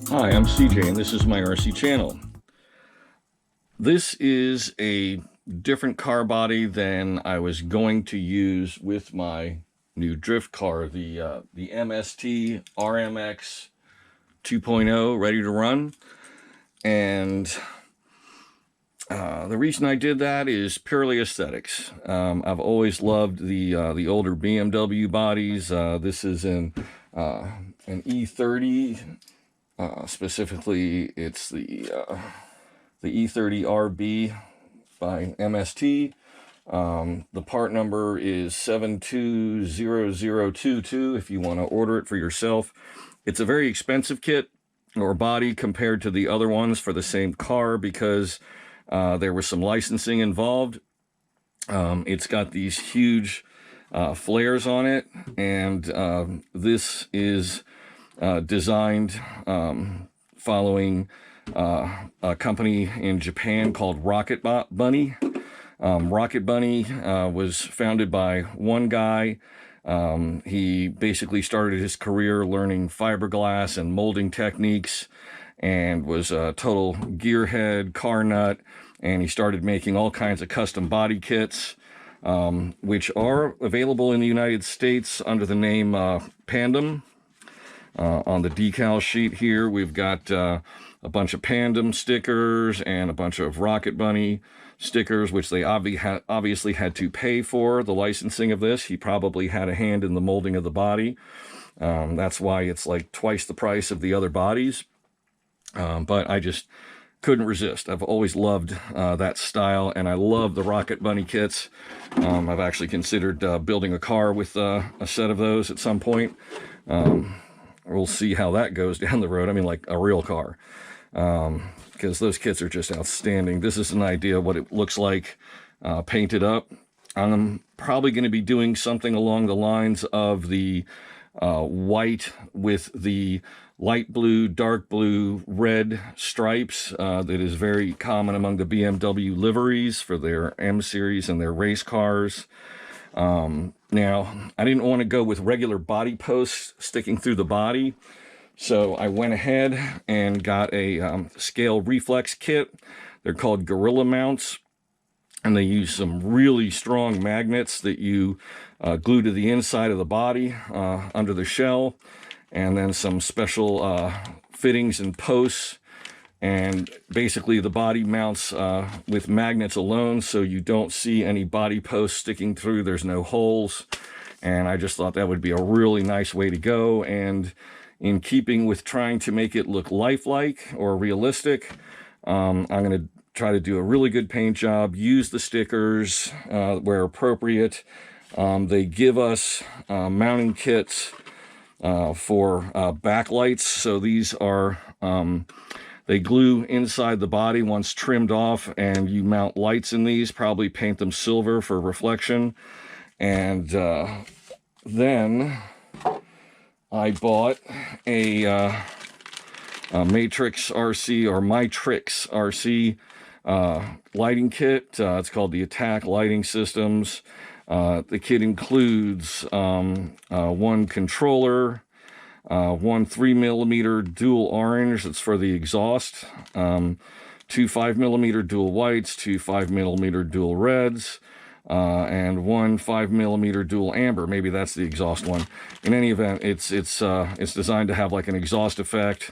Hi, I'm CJ and this is my RC channel. This is a different car body than I was going to use with my new drift car, the MST RMX 2.0 ready to run. And the reason I did that is purely aesthetics. I've always loved the older BMW bodies. This is an E30. Specifically, it's the E30 RB by MST. The part number is 720022 if you want to order it for yourself. It's a very expensive kit or body compared to the other ones for the same car because there was some licensing involved. It's got these huge flares on it, and this is designed following a company in Japan called Rocket Bunny. Rocket Bunny was founded by one guy. He basically started his career learning fiberglass and molding techniques and was a total gearhead, car nut, and he started making all kinds of custom body kits, which are available in the United States under the name Pandem. On the decal sheet here, we've got a bunch of Pandem stickers and a bunch of Rocket Bunny stickers, which they obviously had to pay for the licensing of this. He probably had a hand in the molding of the body. That's why it's like twice the price of the other bodies. But I just couldn't resist. I've always loved that style, and I love the Rocket Bunny kits. I've actually considered building a car with a set of those at some point. We'll see how that goes down the road. I mean, like a real car, because those kits are just outstanding. This is an idea of what it looks like painted up. I'm probably going to be doing something along the lines of the white with the light blue, dark blue, red stripes that is very common among the BMW liveries for their M series and their race cars. Now, I didn't want to go with regular body posts sticking through the body, so I went ahead and got a scale reflex kit. They're called Gorilla mounts, and they use some really strong magnets that you glue to the inside of the body under the shell, and then some special fittings and posts. And basically the body mounts with magnets alone, so you don't see any body posts sticking through. There's no holes, and I just thought that would be a really nice way to go. And in keeping with trying to make it look lifelike or realistic, I'm going to try to do a really good paint job, use the stickers where appropriate. They give us mounting kits for backlights, so these are they glue inside the body once trimmed off, and you mount lights in these, probably paint them silver for reflection. And then I bought a Matrix RC or Matrix RC lighting kit. It's called the Attack Lighting Systems. The kit includes one controller, one 3mm dual orange that's for the exhaust, two 5mm dual whites, two 5mm dual reds, and one 5mm dual amber. Maybe that's the exhaust one. In any event, it's designed to have like an exhaust effect.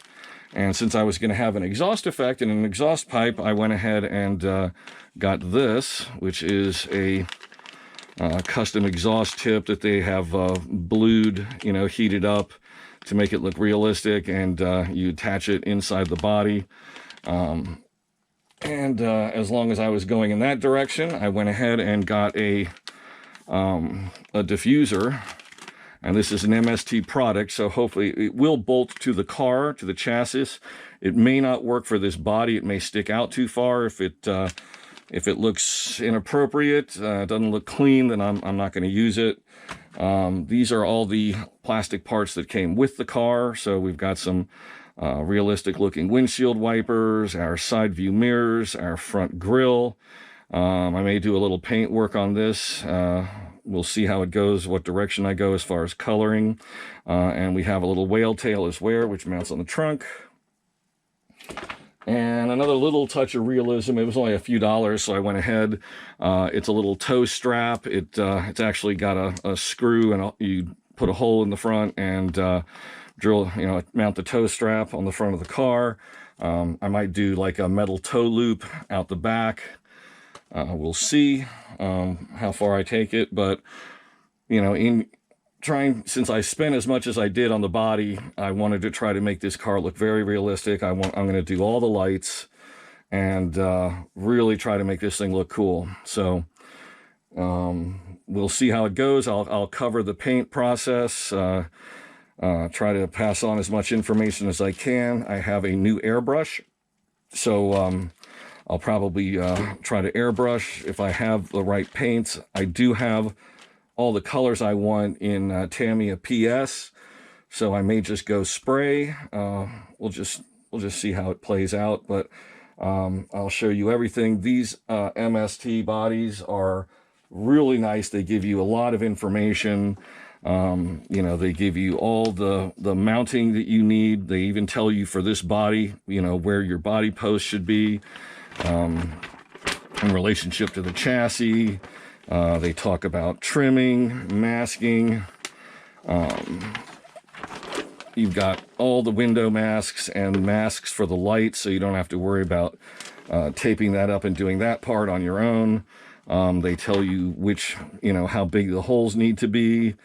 And since I was going to have an exhaust effect and an exhaust pipe, I went ahead and got this, which is a custom exhaust tip that they have blued, heated up to make it look realistic, and you attach it inside the body. As long as I was going in that direction, I went ahead and got a diffuser, and this is an MST product, so hopefully it will bolt to the car, to the chassis. It may not work for this body. It may stick out too far. If it looks inappropriate, doesn't look clean, then I'm not going to use it. These are all the plastic parts that came with the car. So we've got some realistic looking windshield wipers, our side view mirrors, our front grille, I may do a little paint work on this. We'll see how it goes, what direction I go as far as coloring. And we have a little whale tail as well, which mounts on the trunk. And another little touch of realism. It was only a few dollars, so I went ahead. It's a little toe strap. It's actually got a screw, and you put a hole in the front and drill, mount the toe strap on the front of the car. I might do like a metal toe loop out the back. We'll see how far I take it, but in trying, since I spent as much as I did on the body, I wanted to try to make this car look very realistic. I'm going to do all the lights and really try to make this thing look cool. So we'll see how it goes. I'll cover the paint process, try to pass on as much information as I can. I have a new airbrush, so I'll probably try to airbrush if I have the right paints. I do have all the colors I want in Tamiya PS, so I may just go spray. We'll just see how it plays out, but I'll show you everything. These MST bodies are really nice. They give you a lot of information. They give you all the mounting that you need. They even tell you for this body, where your body post should be in relationship to the chassis. They talk about trimming, masking. You've got all the window masks and masks for the lights, so you don't have to worry about taping that up and doing that part on your own. They tell you how big the holes need to be.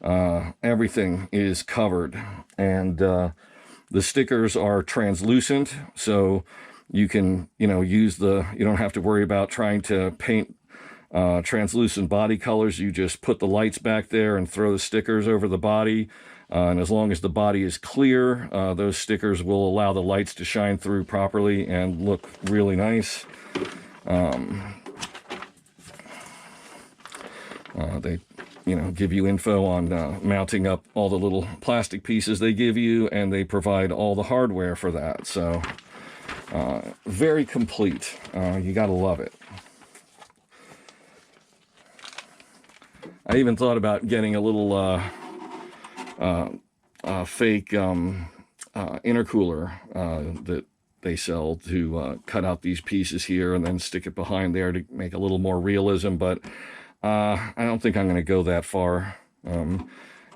Everything is covered, and the stickers are translucent, so you can, you don't have to worry about trying to paint translucent body colors. You just put the lights back there and throw the stickers over the body, and as long as the body is clear, those stickers will allow the lights to shine through properly and look really nice. They give you info on mounting up all the little plastic pieces they give you, and they provide all the hardware for that. So very complete. You gotta love it. I even thought about getting a little fake intercooler that they sell to cut out these pieces here and then stick it behind there to make a little more realism, but I don't think I'm going to go that far.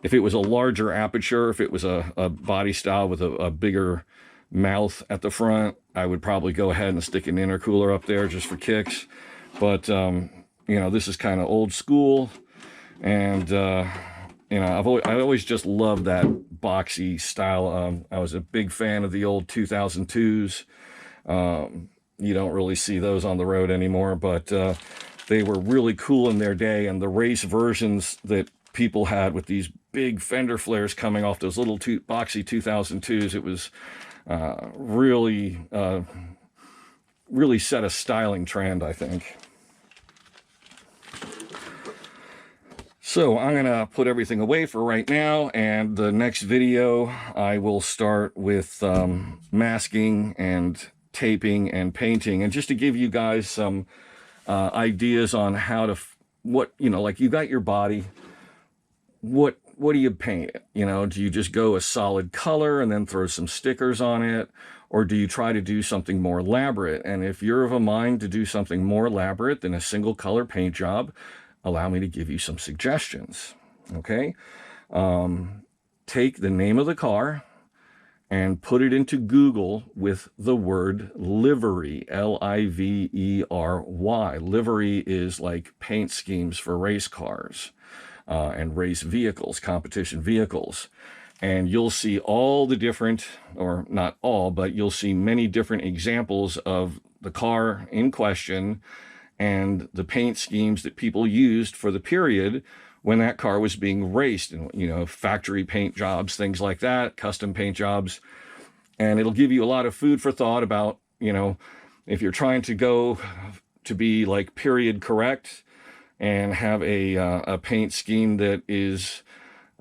If it was a larger aperture, if it was a body style with a bigger mouth at the front, I would probably go ahead and stick an intercooler up there just for kicks. But this is kind of old school. And, I've always just loved that boxy style. I was a big fan of the old 2002s. You don't really see those on the road anymore, but they were really cool in their day. And the race versions that people had with these big fender flares coming off those little boxy 2002s, it was really set a styling trend, I think. So I'm going to put everything away for right now, and the next video I will start with masking and taping and painting, and just to give you guys some ideas on how to, like you got your body, what do you paint? Do you just go a solid color and then throw some stickers on it, or do you try to do something more elaborate? And if you're of a mind to do something more elaborate than a single color paint job, allow me to give you some suggestions, okay? Take the name of the car and put it into Google with the word livery, L-I-V-E-R-Y. Livery is like paint schemes for race cars and race vehicles, competition vehicles. And you'll see all the different, or not all, but you'll see many different examples of the car in question and the paint schemes that people used for the period when that car was being raced, and factory paint jobs, things like that, custom paint jobs. And it'll give you a lot of food for thought about, if you're trying to go to be like period correct and have a paint scheme that is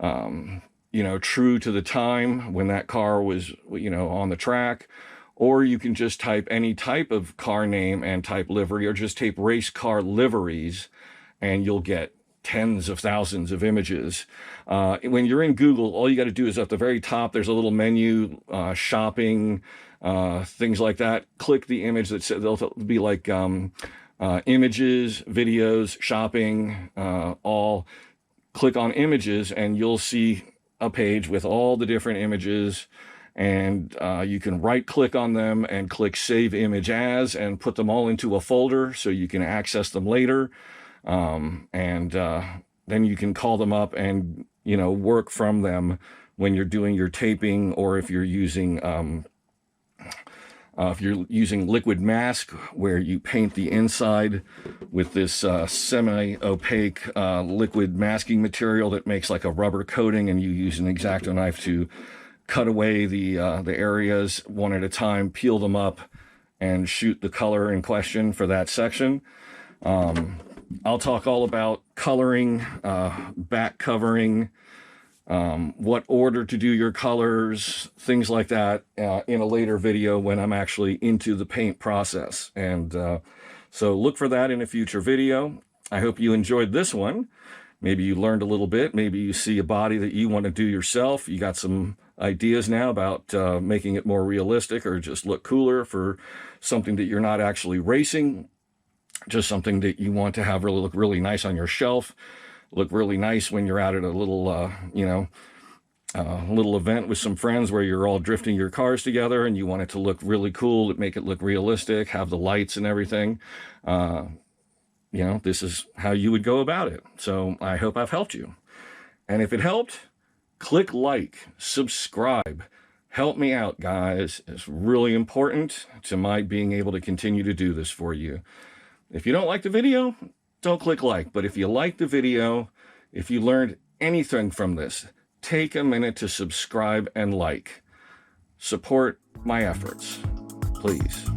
true to the time when that car was on the track, or you can just type any type of car name and type livery, or just type race car liveries, and you'll get tens of thousands of images. When you're in Google, all you got to do is at the very top, there's a little menu, shopping, things like that. Click the image that says, they'll be like images, videos, shopping, all. Click on images and you'll see a page with all the different images, and you can right click on them and click save image as, and put them all into a folder so you can access them later. Then you can call them up and, you know, work from them when you're doing your taping, or if you're using liquid mask, where you paint the inside with this semi-opaque liquid masking material that makes like a rubber coating, and you use an X-Acto knife to cut away the areas one at a time, peel them up, and shoot the color in question for that section. I'll talk all about coloring, back covering, what order to do your colors, things like that, in a later video when I'm actually into the paint process. And so look for that in a future video. I hope you enjoyed this one. Maybe you learned a little bit. Maybe you see a body that you want to do yourself. You got some ideas now about making it more realistic, or just look cooler for something that you're not actually racing, just something that you want to have look really nice on your shelf, look really nice when you're out at a little, little event with some friends where you're all drifting your cars together, and you want it to look really cool, make it look realistic, have the lights and everything. You know, this is how you would go about it. So I hope I've helped you. And if it helped, click like, subscribe. Help me out, guys. It's really important to my being able to continue to do this for you. If you don't like the video, don't click like. But if you like the video, if you learned anything from this, take a minute to subscribe and like. Support my efforts, please.